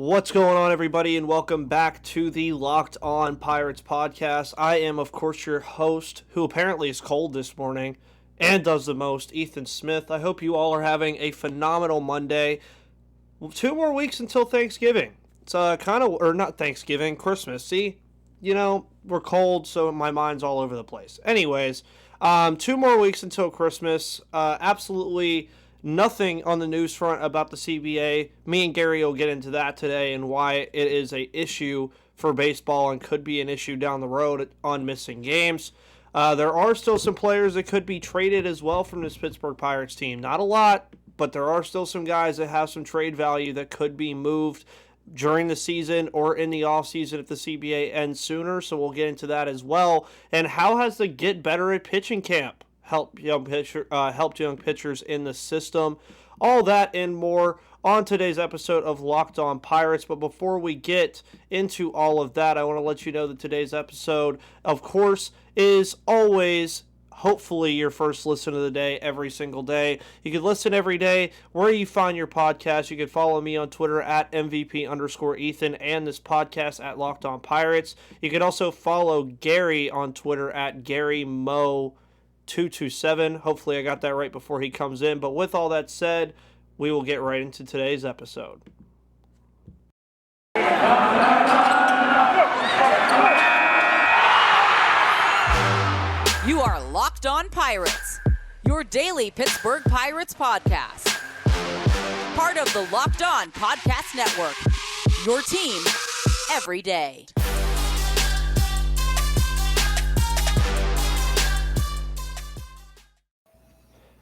What's going on, everybody, and welcome back to the Locked On Pirates podcast. I am, of course, your host, who apparently is cold this morning and does the most, Ethan Smith. I hope you all are having a phenomenal Monday. 2 more weeks until Thanksgiving. It's or not Thanksgiving, Christmas. See, we're cold, so my mind's all over the place. Anyways, 2 more weeks until Christmas. Absolutely nothing on the news front about the CBA. Me and Gary will get into that today and why it is a issue for baseball and could be an issue down the road on missing games. There are still some players that could be traded as well from this Pittsburgh Pirates team. Not a lot, but there are still some guys that have some trade value that could be moved during the season or in the offseason if the CBA ends sooner. So we'll get into that as well. And how has the Get Better at Pitching camp helped young pitchers in the system? All that and more on today's episode of Locked On Pirates. But before we get into all of that, I want to let you know that today's episode, of course, is always hopefully your first listen of the day every single day. You can listen every day where you find your podcast. You can follow me on Twitter at MVP_Ethan and this podcast at Locked On Pirates. You can also follow Gary on Twitter at GaryMo227. Hopefully I got that right before he comes in. But with all that said, we will get right into today's episode. You are Locked On Pirates, your daily Pittsburgh Pirates podcast. Part of the Locked On Podcast Network, your team every day.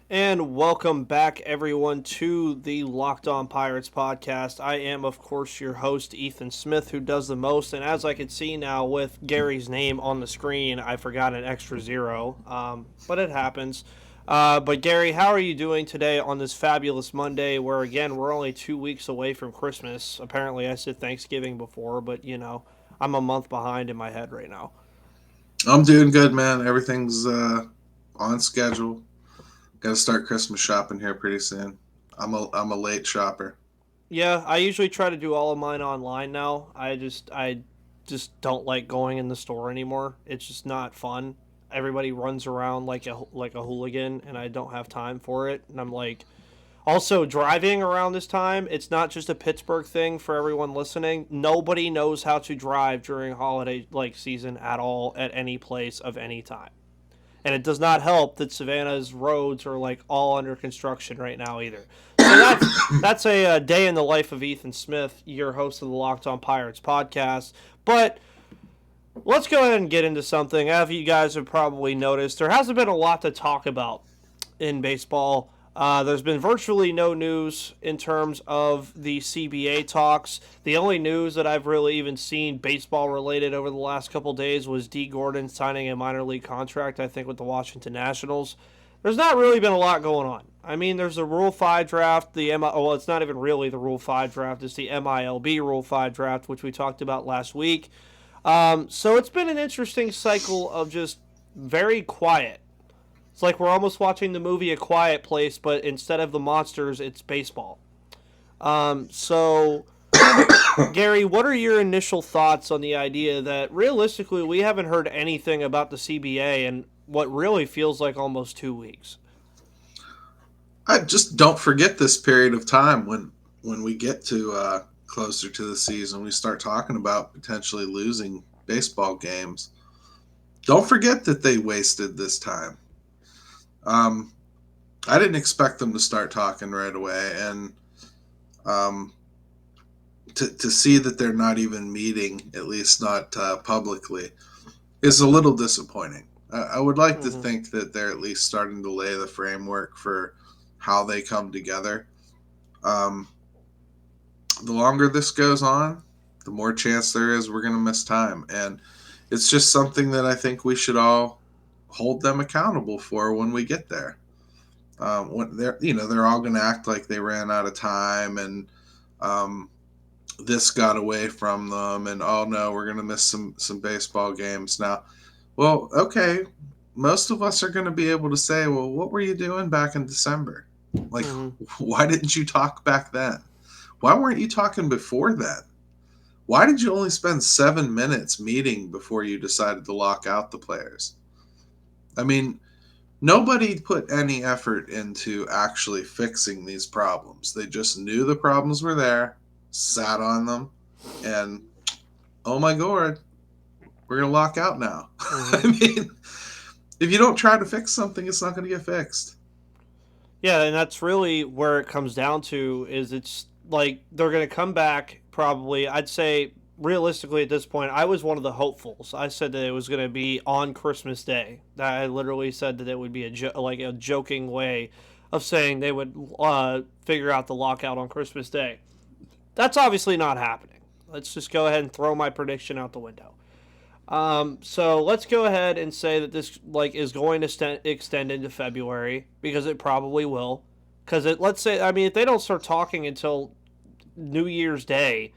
And welcome back, everyone, to the Locked On Pirates podcast. I am, of course, your host, Ethan Smith, who does the most. And as I can see now with Gary's name on the screen, I forgot an extra zero, but it happens. But Gary, how are you doing today on this fabulous Monday where, again, we're only 2 weeks away from Christmas? Apparently, I said Thanksgiving before, but, I'm a month behind in my head right now. I'm doing good, man. Everything's on schedule. Got to start Christmas shopping here pretty soon. I'm a late shopper. Yeah, I usually try to do all of mine online now. I just don't like going in the store anymore. It's just not fun. Everybody runs around like a hooligan, and I don't have time for it. And I'm like, also driving around this time. It's not just a Pittsburgh thing for everyone listening. Nobody knows how to drive during holiday season at all at any place of any time. And it does not help that Savannah's roads are all under construction right now either. So that's a day in the life of Ethan Smith, your host of the Locked On Pirates podcast. But let's go ahead and get into something. As you guys have probably noticed, there hasn't been a lot to talk about in baseball. There's been virtually no news in terms of the CBA talks. The only news that I've really even seen baseball-related over the last couple days was D. Gordon signing a minor league contract, I think, with the Washington Nationals. There's not really been a lot going on. I mean, there's the Rule 5 draft, it's not even really the Rule 5 draft, it's the MILB Rule 5 draft, which we talked about last week. So it's been an interesting cycle of just very quiet. It's like we're almost watching the movie A Quiet Place, but instead of the monsters, it's baseball. So, Gary, what are your initial thoughts on the idea that realistically we haven't heard anything about the CBA in what really feels like almost 2 weeks? I just don't forget this period of time when we get to closer to the season, we start talking about potentially losing baseball games. Don't forget that they wasted this time. I didn't expect them to start talking right away, and to see that they're not even meeting, at least not publicly, is a little disappointing. I would like to think that they're at least starting to lay the framework for how they come together. The longer this goes on, the more chance there is we're going to miss time, and it's just something that I think we should all hold them accountable for when we get there. When they're all going to act like they ran out of time and this got away from them, and oh no, we're going to miss some baseball games now. Well, okay, most of us are going to be able to say, well, what were you doing back in December? Why didn't you talk back then? Why weren't you talking before then? Why did you only spend 7 minutes meeting before you decided to lock out the players? I mean, nobody put any effort into actually fixing these problems. They just knew the problems were there, sat on them, and oh my god, we're going to lock out now. Mm-hmm. I mean, if you don't try to fix something, it's not going to get fixed. Yeah, and that's really where it comes down to is it's like they're going to come back probably. I'd say realistically at this point, I was one of the hopefuls. I said that it was going to be on Christmas Day. I literally said that it would be like a joking way of saying they would figure out the lockout on Christmas Day. That's obviously not happening. Let's just go ahead and throw my prediction out the window. So let's go ahead and say that this like is going to extend into February because it probably will. Because let's say, I mean, if they don't start talking until New Year's Day,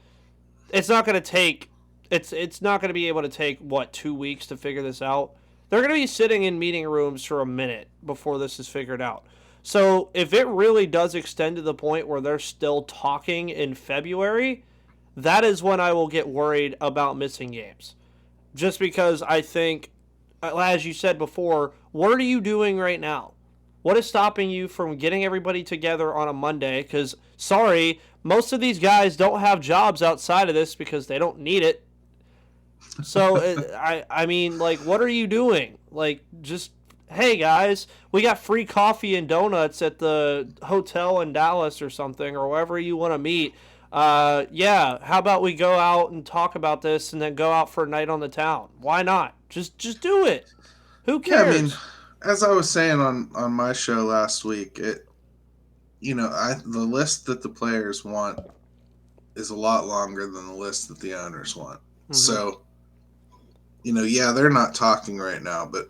it's not going to take. It's not going to be able to take 2 weeks to figure this out. They're going to be sitting in meeting rooms for a minute before this is figured out. So if it really does extend to the point where they're still talking in February, that is when I will get worried about missing games. Just because I think, as you said before, what are you doing right now? What is stopping you from getting everybody together on a Monday? Because, sorry, most of these guys don't have jobs outside of this because they don't need it. So, I mean, like, what are you doing? Like, just, hey, guys, we got free coffee and donuts at the hotel in Dallas or something, or wherever you want to meet. Yeah, how about we go out and talk about this and then go out for a night on the town? Why not? Just do it. Who Yeah, I cares? mean, as I was saying on my show last week, the list that the players want is a lot longer than the list that the owners want. Mm-hmm. So, yeah, they're not talking right now, but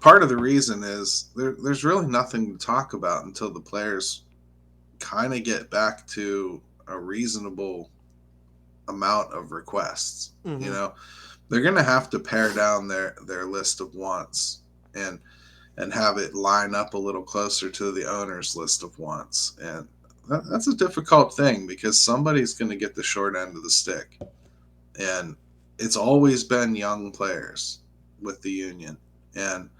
part of the reason is there's really nothing to talk about until the players kind of get back to a reasonable amount of requests. Mm-hmm. They're going to have to pare down their list of wants and have it line up a little closer to the owner's list of wants. And that's a difficult thing because somebody's going to get the short end of the stick. And it's always been young players with the union. And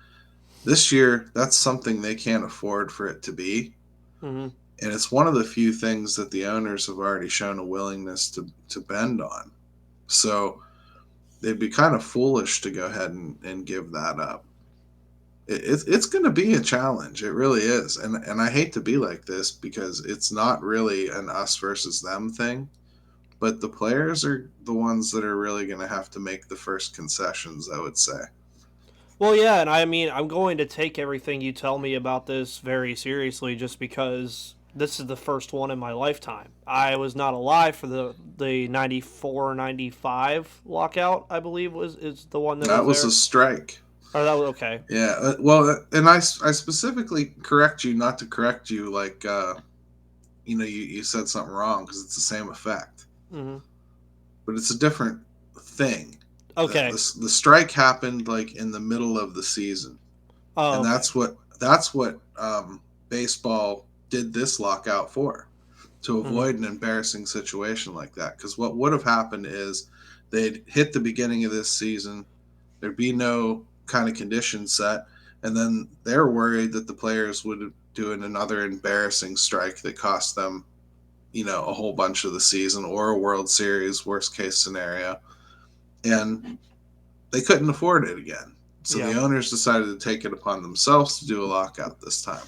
this year, that's something they can't afford for it to be. Mm-hmm. And it's one of the few things that the owners have already shown a willingness to bend on. So they'd be kind of foolish to go ahead and give that up. It's going to be a challenge. It really is. And I hate to be like this because it's not really an us versus them thing. But the players are the ones that are really going to have to make the first concessions, I would say. Well, yeah, and I mean, I'm going to take everything you tell me about this very seriously just because this is the first one in my lifetime. I was not alive for the 94-95 lockout, I believe is the one that was there. A strike. Oh, that was okay. Yeah, well, and I specifically correct you not to correct you like, you said something wrong because it's the same effect. Mm-hmm. But it's a different thing. Okay. The strike happened like in the middle of the season. Oh, and okay. that's what baseball did this lockout for, to avoid an embarrassing situation like that. Because what would have happened is they'd hit the beginning of this season, there'd be no kind of conditions set, and then they're worried that the players would do another embarrassing strike that cost them, a whole bunch of the season or a World Series, worst case scenario. And they couldn't afford it again. So the owners decided to take it upon themselves to do a lockout this time.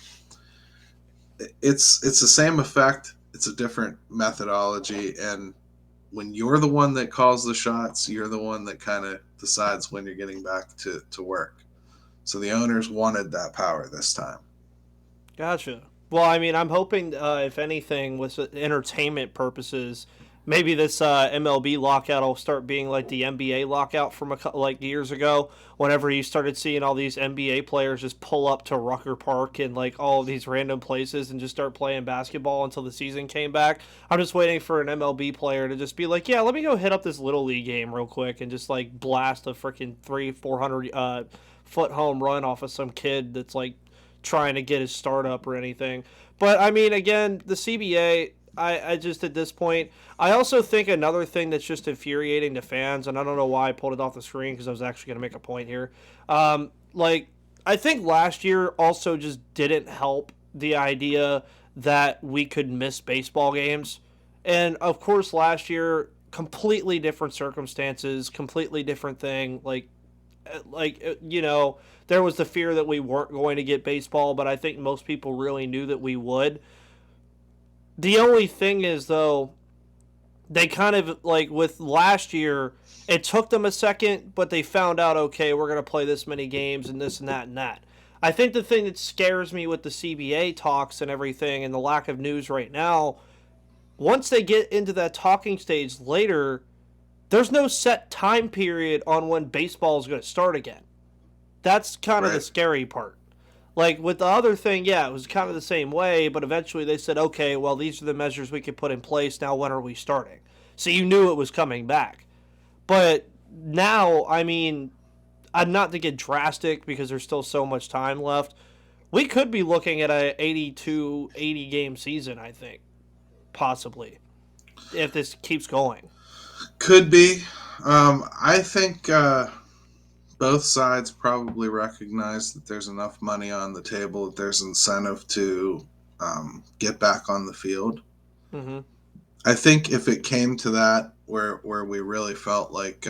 It's the same effect. It's a different methodology. And when you're the one that calls the shots, you're the one that kind of decides when you're getting back to work. So the owners wanted that power this time. Gotcha. Well, I mean, I'm hoping, if anything, with entertainment purposes, maybe this MLB lockout will start being like the NBA lockout from years ago. Whenever you started seeing all these NBA players just pull up to Rucker Park and like all of these random places and just start playing basketball until the season came back. I'm just waiting for an MLB player to just be like, yeah, let me go hit up this little league game real quick and just like blast a freaking 300-400 foot home run off of some kid that's like trying to get his start up or anything. But I mean, again, the CBA, I just at this point, I also think another thing that's just infuriating to fans, and I don't know why I pulled it off the screen because I was actually going to make a point here. Like, I think last year also just didn't help the idea that we could miss baseball games. And of course, last year, completely different circumstances, completely different thing. There was the fear that we weren't going to get baseball, but I think most people really knew that we would. The only thing is, though, they kind of, like, with last year, it took them a second, but they found out, okay, we're going to play this many games and this and that and that. I think the thing that scares me with the CBA talks and everything and the lack of news right now, once they get into that talking stage later, there's no set time period on when baseball is going to start again. That's kind of the scary part. Like with the other thing, yeah, it was kind of the same way, but eventually they said, okay, well, these are the measures we can put in place. Now, when are we starting? So you knew it was coming back. But now, I mean, I'm not to get drastic because there's still so much time left. We could be looking at a 82, 80 game season, I think, possibly, if this keeps going. Could be. I think both sides probably recognize that there's enough money on the table that there's incentive to get back on the field. Mm-hmm. I think if it came to that, where we really felt like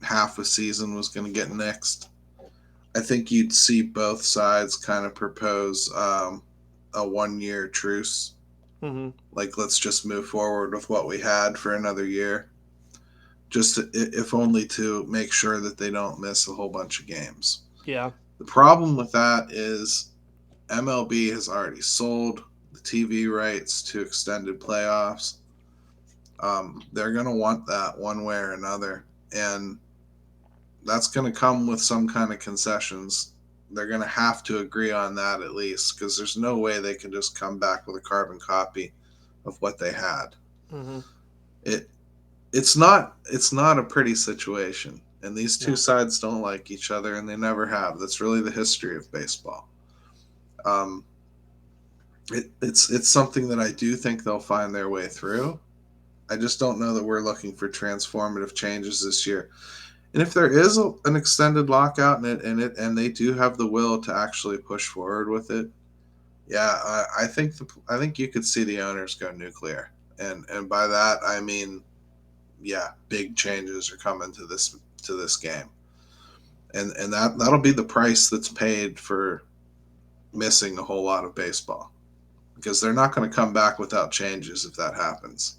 half a season was going to get nixed, I think you'd see both sides kind of propose a 1-year truce. Mm-hmm. Like, let's just move forward with what we had for another year. Just if only to make sure that they don't miss a whole bunch of games. Yeah. The problem with that is MLB has already sold the TV rights to extended playoffs. They're going to want that one way or another. And that's going to come with some kind of concessions. They're going to have to agree on that at least, because there's no way they can just come back with a carbon copy of what they had. Mm-hmm. It's not a pretty situation, and these two sides don't like each other, and they never have. That's really the history of baseball. It's something that I do think they'll find their way through. I just don't know that we're looking for transformative changes this year. And if there is an extended lockout and they do have the will to actually push forward with it, yeah, I think you could see the owners go nuclear, and by that I mean, yeah, big changes are coming to this game, and that'll be the price that's paid for missing a whole lot of baseball, because they're not going to come back without changes if that happens.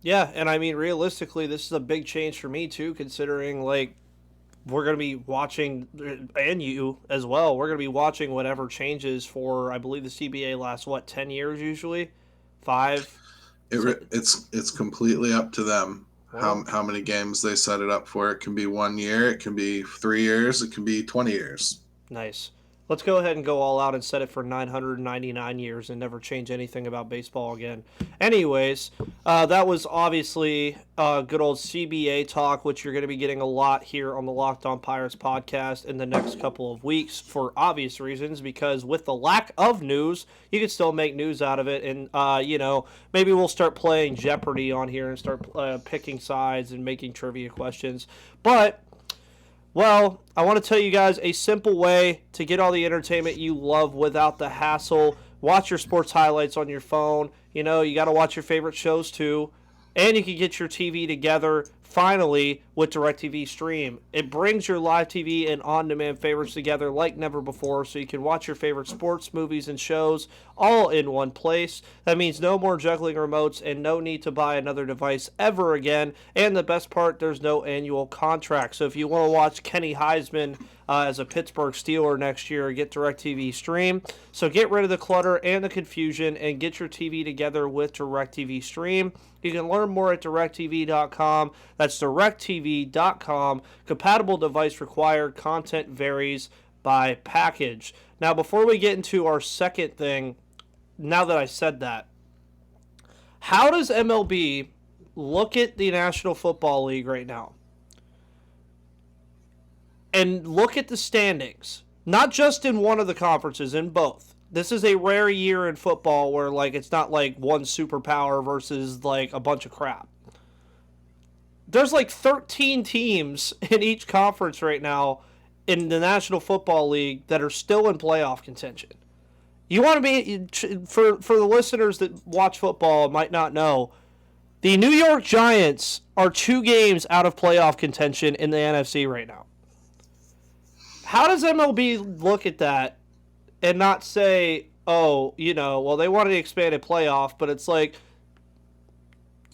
Yeah, and I mean, realistically, this is a big change for me, too, considering, like, we're going to be watching, and you as well, we're going to be watching whatever changes for, I believe the CBA lasts, 10 years usually? 5? It's completely up to them how many games they set it up for. It can be 1 year, it can be 3 years, it can be 20 years. Nice. Let's go ahead and go all out and set it for 999 years and never change anything about baseball again. Anyways, that was obviously good old CBA talk, which you're going to be getting a lot here on the Locked On Pirates podcast in the next couple of weeks for obvious reasons, because with the lack of news, you can still make news out of it. And, maybe we'll start playing Jeopardy on here and start picking sides and making trivia questions. But well, I want to tell you guys a simple way to get all the entertainment you love without the hassle. Watch your sports highlights on your phone. You got to watch your favorite shows too. And you can get your TV together finally with DirecTV Stream. It brings your live TV and on-demand favorites together like never before, so you can watch your favorite sports, movies, and shows all in one place. That means no more juggling remotes and no need to buy another device ever again. And the best part, there's no annual contract. So if you want to watch Kenny Heisman as a Pittsburgh Steeler next year, get DirecTV Stream. So get rid of the clutter and the confusion and get your TV together with DirecTV Stream. You can learn more at directtv.com. That's directtv.com. Compatible device required. Content varies by package. Now, before we get into our second thing, now that I said that, how does MLB look at the National Football League right now? And look at the standings. Not just in one of the conferences, in both. This is a rare year in football where like it's not like one superpower versus like a bunch of crap. There's like 13 teams in each conference right now in the National Football League that are still in playoff contention. You want to be for the listeners that watch football and might not know, the New York Giants are 2 games out of playoff contention in the NFC right now. How does MLB look at that and not say, oh, well, they wanted to expand a playoff, but it's like,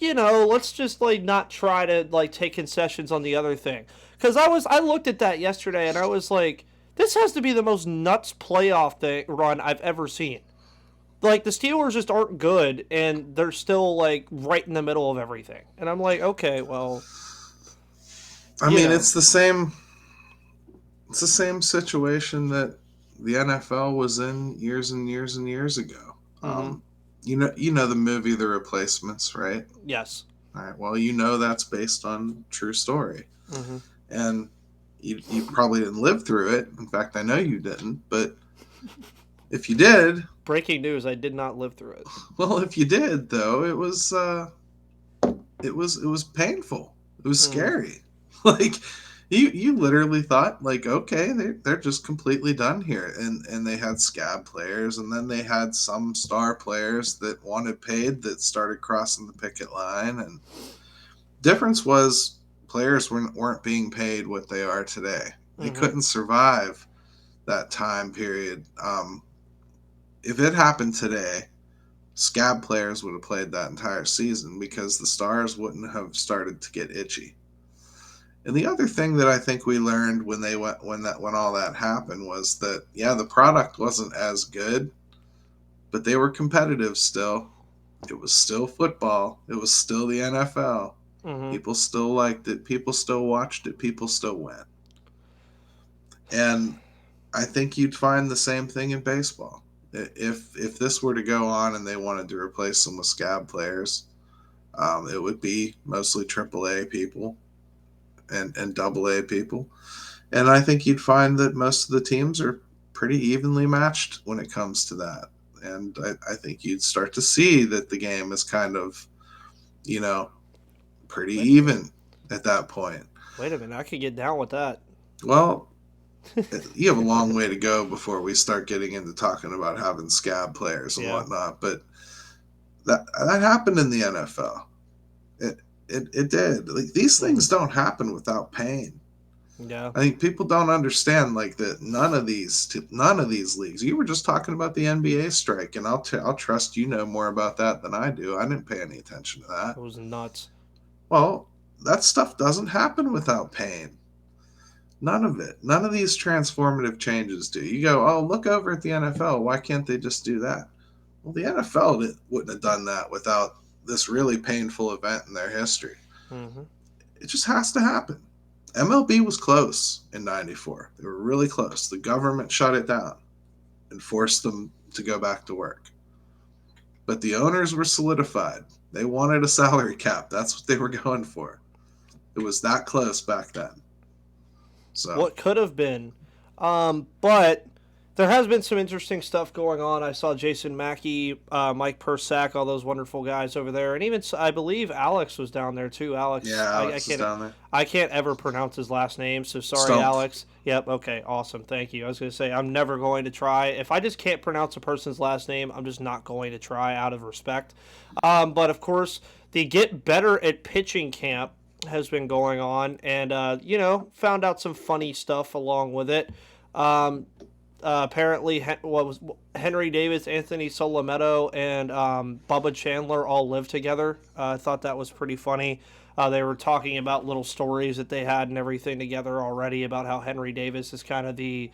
let's just like not try to like take concessions on the other thing. Because I looked at that yesterday and I was like, this has to be the most nuts playoff run I've ever seen. Like the Steelers just aren't good and they're still like right in the middle of everything. And I'm like, okay, well, I mean, it's the same situation that the NFL was in years and years and years ago. Mm-hmm. You know the movie The Replacements, right? Yes. All right. Well, that's based on true story. Mm-hmm. And you probably didn't live through it. In fact, I know you didn't. But if you did... Breaking news, I did not live through it. Well, if you did, though, it was painful. It was scary. Like... You literally thought, like, okay, they're just completely done here. And they had scab players, and then they had some star players that wanted paid that started crossing the picket line. And difference was players weren't being paid what they are today. They couldn't survive that time period. If it happened today, scab players would have played that entire season because the stars wouldn't have started to get itchy. And the other thing that I think we learned when all that happened was that, yeah, the product wasn't as good, but they were competitive still. It was still football. It was still the NFL. Mm-hmm. People still liked it. People still watched it. People still went. And I think you'd find the same thing in baseball. If this were to go on and they wanted to replace them with scab players, it would be mostly AAA people. And AA people. And I think you'd find that most of the teams are pretty evenly matched when it comes to that. And I think you'd start to see that the game is kind of, pretty even at that point. Wait a minute, I could get down with that. Well, you have a long way to go before we start getting into talking about having scab players and whatnot. But that happened in the NFL. It did. Like, these things don't happen without pain. Yeah. I think people don't understand like that. None of these leagues. You were just talking about the NBA strike, and I'll trust you know more about that than I do. I didn't pay any attention to that. It was nuts. Well, that stuff doesn't happen without pain. None of it. None of these transformative changes do. You go, oh, look over at the NFL. Why can't they just do that? Well, the NFL wouldn't have done that without this really painful event in their history. Mm-hmm. It just has to happen. MLB was close in 94. They were really close. The government shut it down and forced them to go back to work. But the owners were solidified. They wanted a salary cap. That's what they were going for. It was that close back then. So what could have been. But there has been some interesting stuff going on. I saw Jason Mackey, Mike Persack, all those wonderful guys over there. And even, I believe, Alex was down there, too. Alex was down there. I can't ever pronounce his last name, so sorry, Stumpf. Alex. Yep, okay, awesome, thank you. I was going to say, I'm never going to try. If I just can't pronounce a person's last name, I'm just not going to try out of respect. But, of course, the Get Better at Pitching camp has been going on, and, found out some funny stuff along with it. Apparently, Henry Davis, Anthony Solometo, and Bubba Chandler all live together. I thought that was pretty funny. They were talking about little stories that they had and everything together already about how Henry Davis is kind of the,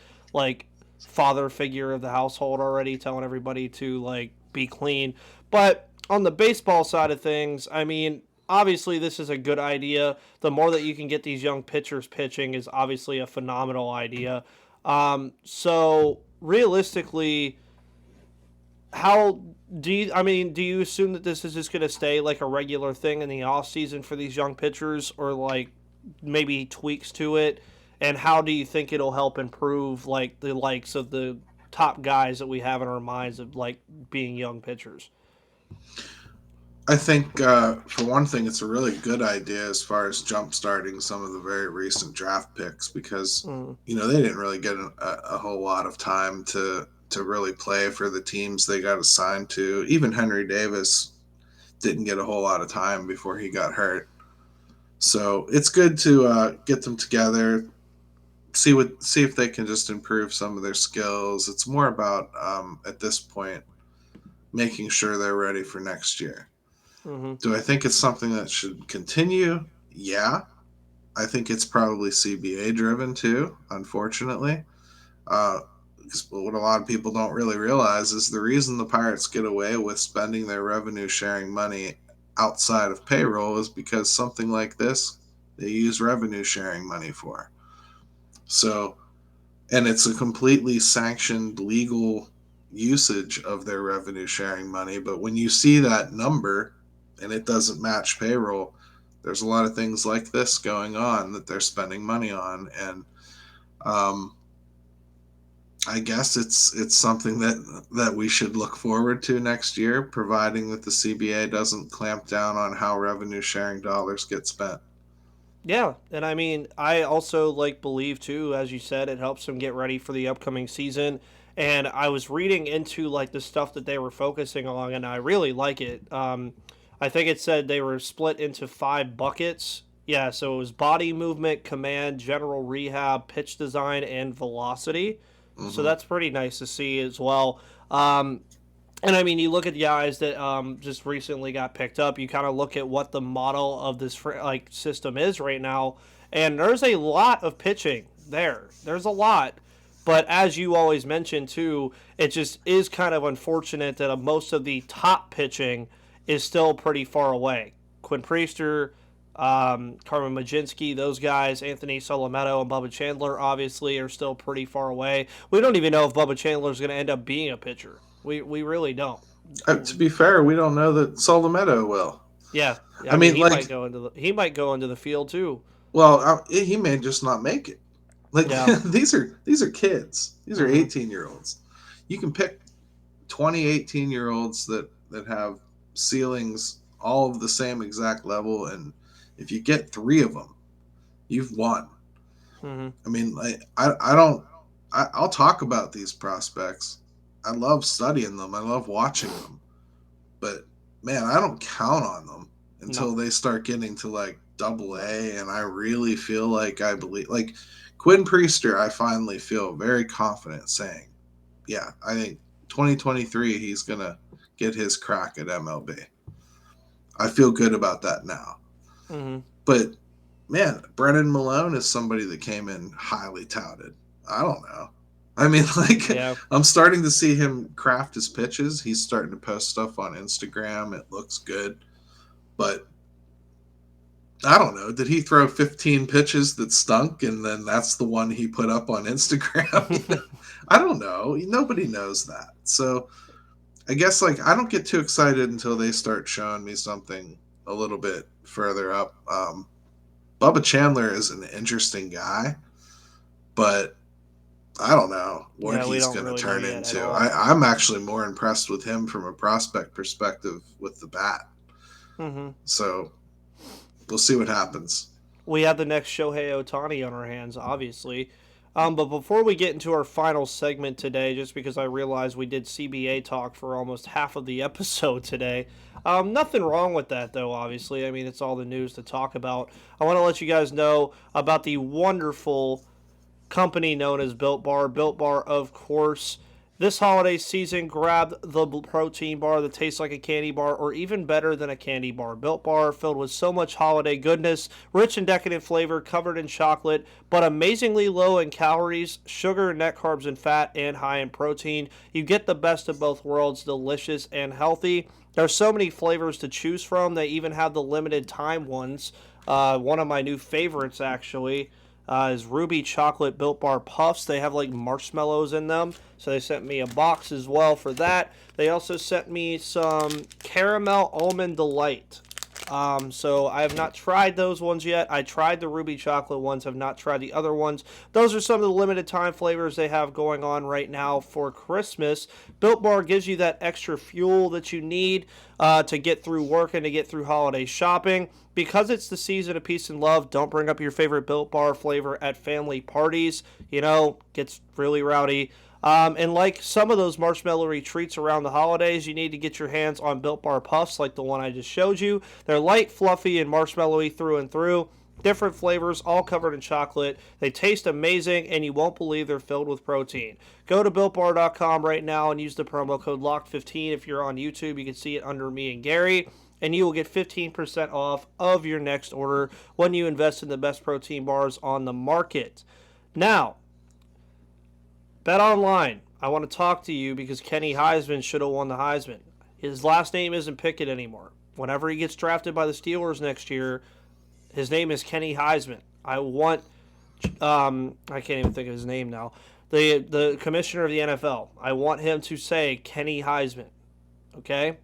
father figure of the household already, telling everybody to, be clean. But on the baseball side of things, I mean, obviously this is a good idea. The more that you can get these young pitchers pitching is obviously a phenomenal idea. So realistically, do you assume that this is just going to stay like a regular thing in the off season for these young pitchers, or maybe tweaks to it? And how do you think it'll help improve the likes of the top guys that we have in our minds of like being young pitchers. I think, for one thing, it's a really good idea as far as jump starting some of the very recent draft picks because, Mm. they didn't really get a whole lot of time to really play for the teams they got assigned to. Even Henry Davis didn't get a whole lot of time before he got hurt. So it's good to get them together, see if they can just improve some of their skills. It's more about at this point making sure they're ready for next year. Mm-hmm. Do I think it's something that should continue? Yeah. I think it's probably CBA driven too, unfortunately. What a lot of people don't really realize is the reason the Pirates get away with spending their revenue sharing money outside of payroll is because something like this they use revenue sharing money for. So, and it's a completely sanctioned legal usage of their revenue sharing money. But when you see that number and it doesn't match payroll, there's a lot of things like this going on that they're spending money on. And I guess it's something that we should look forward to next year, providing that the CBA doesn't clamp down on how revenue sharing dollars get spent. Yeah, and I mean, I also believe too, as you said, it helps them get ready for the upcoming season. And I was reading into the stuff that they were focusing on, and I really like it. I think it said they were split into 5 buckets. Yeah, so it was body movement, command, general rehab, pitch design, and velocity. So Mm-hmm. that's pretty nice to see as well. And I mean, you look at the guys that just recently got picked up. You kind of look at what the model of this system is right now, and there's a lot of pitching there. There's a lot, but as you always mention too, it just is kind of unfortunate that most of the top pitching is still pretty far away. Quinn Priester, Carmen Majinski, those guys, Anthony Solometto and Bubba Chandler obviously are still pretty far away. We don't even know if Bubba Chandler is going to end up being a pitcher. We really don't. To be fair, we don't know that Solometto will. Yeah, I I mean mean, he might go into the field too. well, he may just not make it. Yeah. these are kids. These are 18-year-olds. You can pick 20 18-year-olds that have ceilings all of the same exact level, and if you get 3 of them, you've won. Mm-hmm. I mean, I'll talk about these prospects. I love studying them. I love watching them. But man, I don't count on them until they start getting to double A, and I really feel I believe Quinn Priester, I finally feel very confident saying, yeah, I think 2023 he's gonna get his crack at MLB. I feel good about that now. Mm-hmm. But man, Brennan Malone is somebody that came in highly touted. I don't know. I mean, I'm starting to see him craft his pitches. He's starting to post stuff on Instagram. It looks good. But I don't know. Did he throw 15 pitches that stunk and then that's the one he put up on Instagram? I don't know. Nobody knows that. So I guess I don't get too excited until they start showing me something a little bit further up. Bubba Chandler is an interesting guy, but I don't know what he's going to turn into. I'm actually more impressed with him from a prospect perspective with the bat. Mm-hmm. So we'll see what happens. We have the next Shohei Ohtani on our hands, obviously. But before we get into our final segment today, just because I realize we did CBA talk for almost half of the episode today, nothing wrong with that, though, obviously. I mean, it's all the news to talk about. I want to let you guys know about the wonderful company known as Built Bar. Built Bar, of course. This holiday season, grab the protein bar that tastes like a candy bar, or even better than a candy bar. Built Bar, filled with so much holiday goodness, rich and decadent flavor, covered in chocolate, but amazingly low in calories, sugar, net carbs, and fat, and high in protein. You get the best of both worlds, delicious and healthy. There's so many flavors to choose from. They even have the limited time ones. One of my new favorites, actually, is Ruby Chocolate Built Bar Puffs. They have marshmallows in them, so they sent me a box as well for that. They also sent me some Caramel Almond Delight. So I have not tried those ones yet. I tried the ruby chocolate ones, have not tried the other ones. Those are some of the limited time flavors they have going on right now for Christmas. Built Bar gives you that extra fuel that you need to get through work and to get through holiday shopping. Because it's the season of peace and love, don't bring up your favorite Built Bar flavor at family parties. Gets really rowdy. And like some of those marshmallowy treats around the holidays, you need to get your hands on Built Bar Puffs like the one I just showed you. They're light, fluffy, and marshmallowy through and through. Different flavors, all covered in chocolate. They taste amazing, and you won't believe they're filled with protein. Go to BuiltBar.com right now and use the promo code LOCKED15. If you're on YouTube, you can see it under me and Gary. And you will get 15% off of your next order when you invest in the best protein bars on the market. Now, Bet Online, I want to talk to you because Kenny Heisman should have won the Heisman. His last name isn't Pickett anymore. Whenever he gets drafted by the Steelers next year, his name is Kenny Heisman. I can't even think of his name now. The commissioner of the NFL, I want him to say Kenny Heisman. Okay?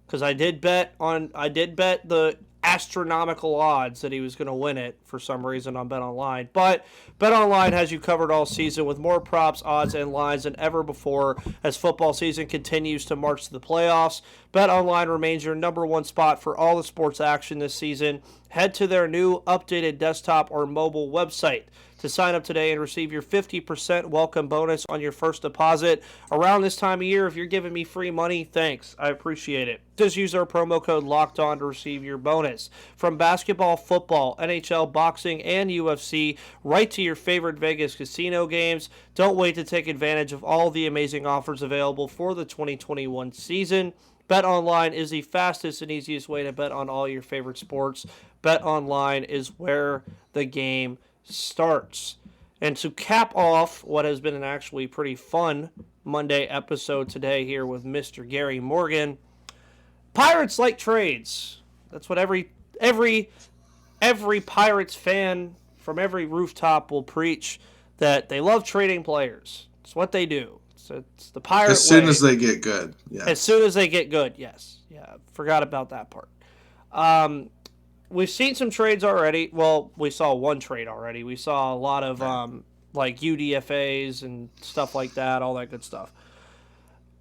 Because I did bet the astronomical odds that he was going to win it for some reason on Bet Online. But Bet Online has you covered all season with more props, odds, and lines than ever before as football season continues to march to the playoffs. Bet Online remains your number one spot for all the sports action this season. Head to their new updated desktop or mobile website to sign up today and receive your 50% welcome bonus on your first deposit. Around this time of year, if you're giving me free money, thanks. I appreciate it. Just use our promo code LOCKEDON to receive your bonus. From basketball, football, NHL, boxing, and UFC, right to your favorite Vegas casino games. Don't wait to take advantage of all the amazing offers available for the 2021 season. Bet Online is the fastest and easiest way to bet on all your favorite sports. Bet Online is where the game starts. And to cap off what has been an actually pretty fun Monday episode today here with Mr. Gary Morgan, Pirates like trades. That's what every Pirates fan from every rooftop will preach, that they love trading players. It's what they do. It's the Pirate as soon way. as they get good. Yes. As soon as they get good, yes. Yeah, forgot about that part. We've seen some trades already. Well, we saw one trade already. We saw a lot of like UDFAs and stuff like that, all that good stuff.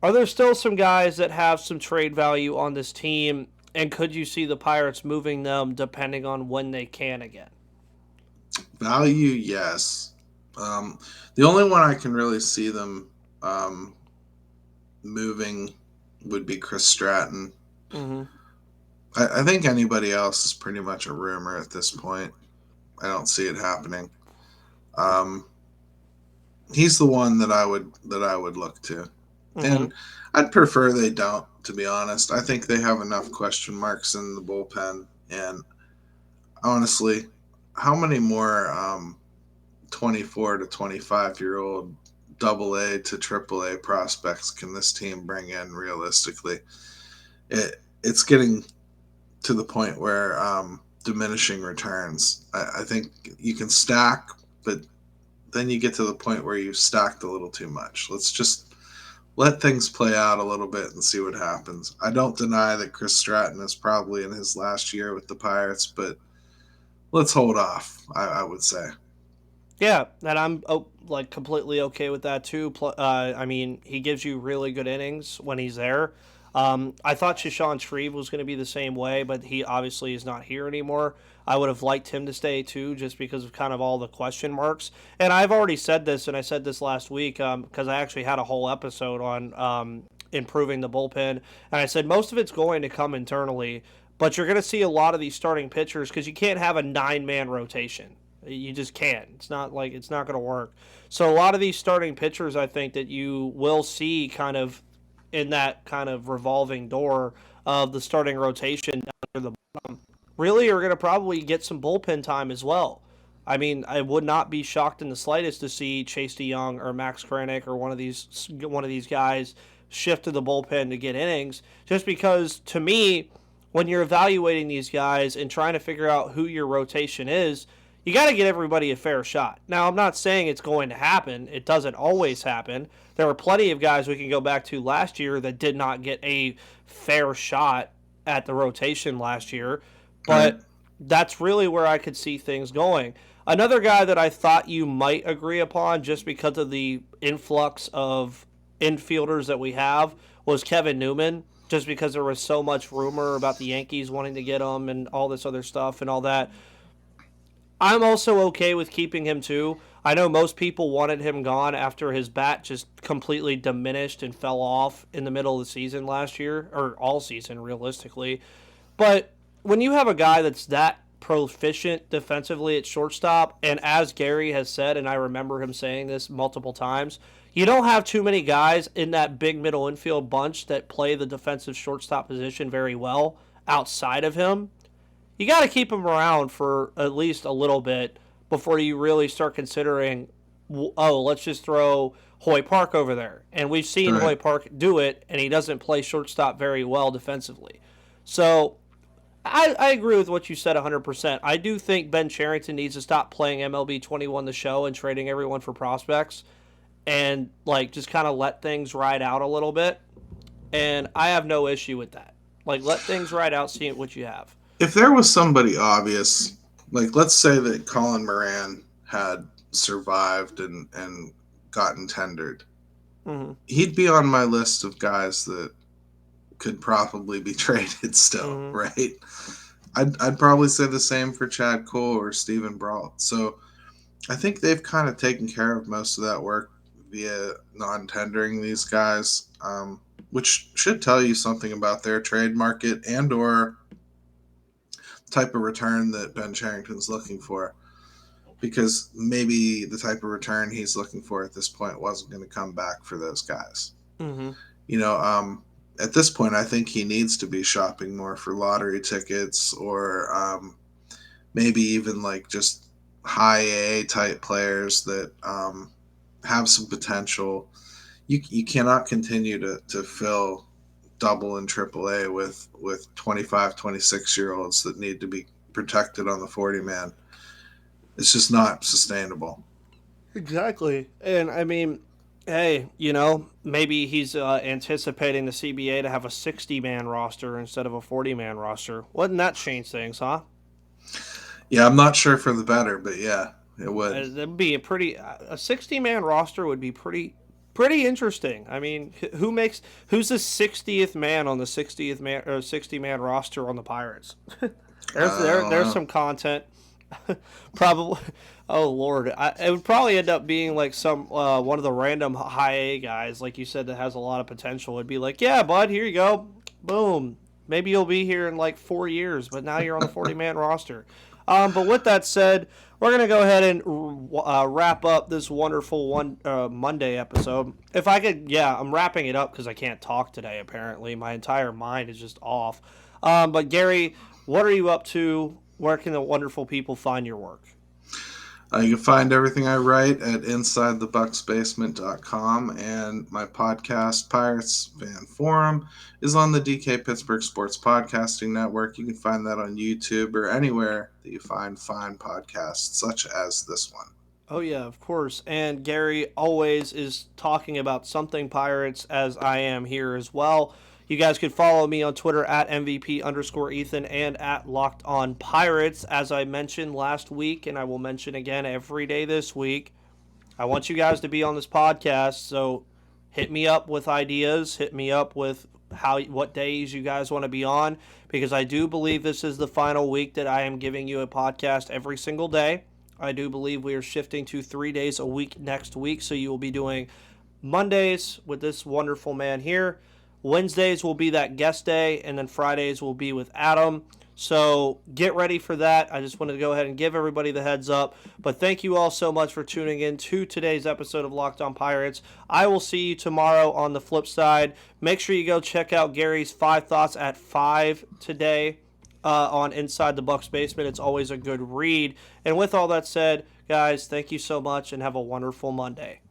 Are there still some guys that have some trade value on this team, and could you see the Pirates moving them depending on when they can again? Value, yes. The only one I can really see them moving would be Chris Stratton. Mm-hmm. I think anybody else is pretty much a rumor at this point. I don't see it happening. He's the one that I would look to, and I'd prefer they don't. To be honest, I think they have enough question marks in the bullpen, and honestly, how many more 24 to 25-year-old AA to AAA prospects can this team bring in realistically? It's getting to the point where diminishing returns. I think you can stack, but then you get to the point where you've stacked a little too much. Let's just let things play out a little bit and see what happens. I don't deny that Chris Stratton is probably in his last year with the Pirates, but let's hold off, I would say. Yeah, and I'm completely okay with that too. I mean, he gives you really good innings when he's there. I thought Shashawn Shreve was going to be the same way, but he obviously is not here anymore. I would have liked him to stay too, just because of kind of all the question marks. And I've already said this, and I said this last week because I actually had a whole episode on improving the bullpen. And I said most of it's going to come internally, but you're going to see a lot of these starting pitchers because you can't have a 9-man rotation. You just can't. It's not going to work. So a lot of these starting pitchers, I think that you will see kind of in that kind of revolving door of the starting rotation down to the bottom, really are going to probably get some bullpen time as well. I mean, I would not be shocked in the slightest to see Chase DeYoung or Max Kranick or one of these guys shift to the bullpen to get innings, just because to me, when you're evaluating these guys and trying to figure out who your rotation is, you got to get everybody a fair shot. Now, I'm not saying it's going to happen. It doesn't always happen. There were plenty of guys we can go back to last year that did not get a fair shot at the rotation last year, Right. but that's really where I could see things going. Another guy that I thought you might agree upon just because of the influx of infielders that we have was Kevin Newman, just because there was so much rumor about the Yankees wanting to get him and all this other stuff and all that. I'm also okay with keeping him too. I know most people wanted him gone after his bat just completely diminished and fell off in the middle of the season last year, or all season realistically. But when you have a guy that's that proficient defensively at shortstop, and as Gary has said, and I remember him saying this multiple times, you don't have too many guys in that big middle infield bunch that play the defensive shortstop position very well outside of him. You got to keep him around for at least a little bit before you really start considering, oh, let's just throw Hoy Park over there. And we've seen Right. Hoy Park do it, and he doesn't play shortstop very well defensively. So I agree with what you said 100%. I do think Ben Cherington needs to stop playing MLB 21 the show and trading everyone for prospects and like just kind of let things ride out a little bit. And I have no issue with that. Like let things ride out, see what you have. If there was somebody obvious, like let's say that Colin Moran had survived and gotten tendered, Mm-hmm. he'd be on my list of guys that could probably be traded still, Mm-hmm. right? I'd probably say the same for Chad Cole or Stephen Brault. So I think they've kind of taken care of most of that work via non-tendering these guys, which should tell you something about their trade market and or type of return that Ben Cherington's looking for. Because maybe the type of return he's looking for at this point wasn't going to come back for those guys. Mm-hmm. You know, at this point, I think he needs to be shopping more for lottery tickets or maybe even like just high A type players that have some potential. You cannot continue to fill double and triple A with 25, 26-year-olds that need to be protected on the 40 man. It's just not sustainable. Exactly. And I mean, hey, maybe he's anticipating the CBA to have a 60-man roster instead of a 40-man roster. Wouldn't that change things, huh? Yeah, I'm not sure for the better, but yeah, it would. That'd be a 60-man roster would be pretty interesting. I mean, who's the 60th man on the 60-man roster on the Pirates? There's some content. Probably. Oh Lord, it would probably end up being like some one of the random high A guys, like you said, that has a lot of potential. It'd be like, yeah, bud, here you go, boom. Maybe you'll be here in like 4 years, but now you're on the 40-man roster. But with that said, we're gonna go ahead and wrap up this wonderful Monday episode. If I could, yeah, I'm wrapping it up because I can't talk today. Apparently, my entire mind is just off. But Gary, what are you up to? Where can the wonderful people find your work? You can find everything I write at InsideTheBucksBasement.com, and my podcast, Pirates Fan Forum, is on the DK Pittsburgh Sports Podcasting Network. You can find that on YouTube or anywhere that you find fine podcasts, such as this one. Oh, yeah, of course. And Gary always is talking about something Pirates, as I am here as well. You guys can follow me on Twitter at MVP_Ethan and at Locked On Pirates. As I mentioned last week, and I will mention again every day this week, I want you guys to be on this podcast. So hit me up with ideas. Hit me up with what days you guys want to be on, because I do believe this is the final week that I am giving you a podcast every single day. I do believe we are shifting to 3 days a week next week. So you will be doing Mondays with this wonderful man here. Wednesdays will be that guest day, and then Fridays will be with Adam. So get ready for that. I just wanted to go ahead and give everybody the heads up. But thank you all so much for tuning in to today's episode of Locked On Pirates. I will see you tomorrow on the flip side. Make sure you go check out Gary's 5 Thoughts at 5 today on Inside the Bucks Basement. It's always a good read. And with all that said, guys, thank you so much and have a wonderful Monday.